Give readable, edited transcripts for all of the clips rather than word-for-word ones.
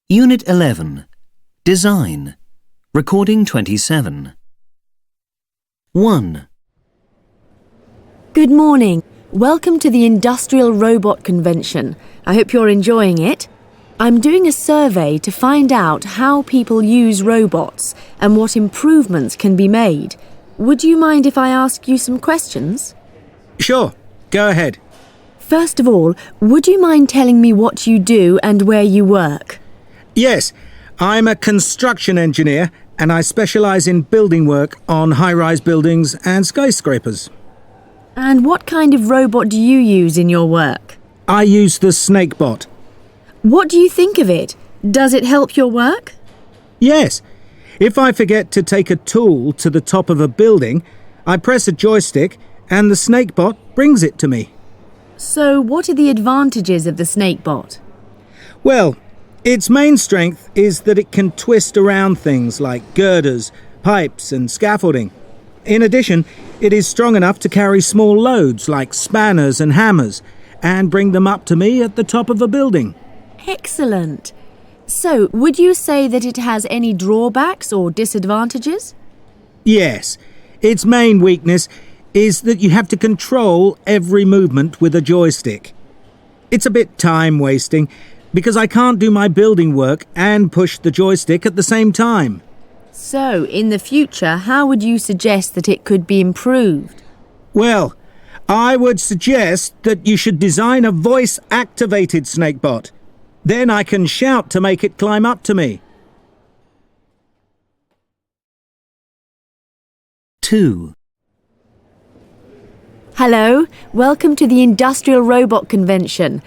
Unit 11. Design. Recording 27. 1. Good morning. Welcome to the Industrial Robot Convention. I hope you're enjoying it. I'm doing a survey to find out how people use robots and what improvements can be made. Would you mind if I ask you some questions? Sure, go ahead. First of all, would you mind telling me what you do and where you work? Yes, I'm a construction engineer and I specialise in building work on high-rise buildings and skyscrapers. And what kind of robot do you use in your work? I use the SnakeBot. What do you think of it? Does it help your work? Yes, if I forget to take a tool to the top of a building, I press a joystick and the SnakeBot brings it to me. So what are the advantages of the SnakeBot? Well, its main strength is that it can twist around things like girders, pipes and scaffolding. In addition, it is strong enough to carry small loads like spanners and hammers and bring them up to me at the top of a building. Excellent. So, would you say that it has any drawbacks or disadvantages? Yes, its main weakness is that you have to control every movement with a joystick. It's a bit time-wasting because I can't do my building work and push the joystick at the same time. So, in the future, how would you suggest that it could be improved? Well, I would suggest that you should design a voice-activated SnakeBot. Then I can shout to make it climb up to me. 2. Hello, welcome to the Industrial Robot Convention.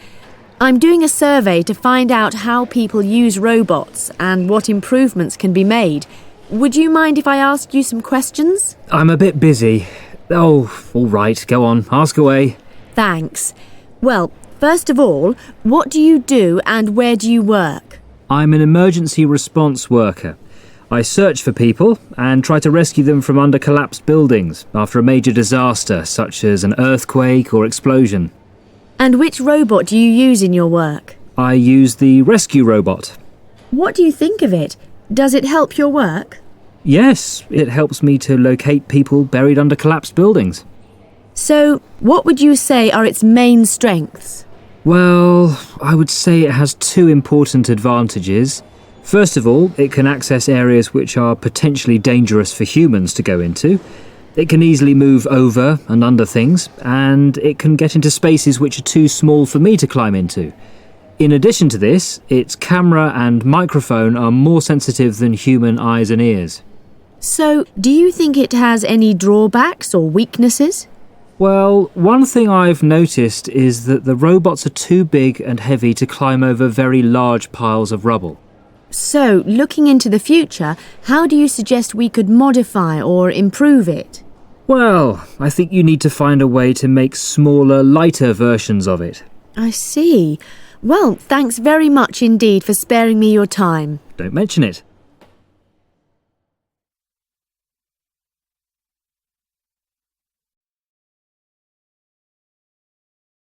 I'm doing a survey to find out how people use robots and what improvements can be made. Would you mind if I ask you some questions? I'm a bit busy. Oh, all right, go on, ask away. Thanks. Well, first of all, what do you do and where do you work? I'm an emergency response worker. I search for people and try to rescue them from under collapsed buildings after a major disaster such as an earthquake or explosion. And which robot do you use in your work? I use the rescue robot. What do you think of it? Does it help your work? Yes, it helps me to locate people buried under collapsed buildings. So, what would you say are its main strengths? Well, I would say it has two important advantages. First of all, it can access areas which are potentially dangerous for humans to go into. It can easily move over and under things, and it can get into spaces which are too small for me to climb into. In addition to this, its camera and microphone are more sensitive than human eyes and ears. So, do you think it has any drawbacks or weaknesses? Well, one thing I've noticed is that the robots are too big and heavy to climb over very large piles of rubble. So, looking into the future, how do you suggest we could modify or improve it? Well, I think you need to find a way to make smaller, lighter versions of it. I see. Well, thanks very much indeed for sparing me your time. Don't mention it.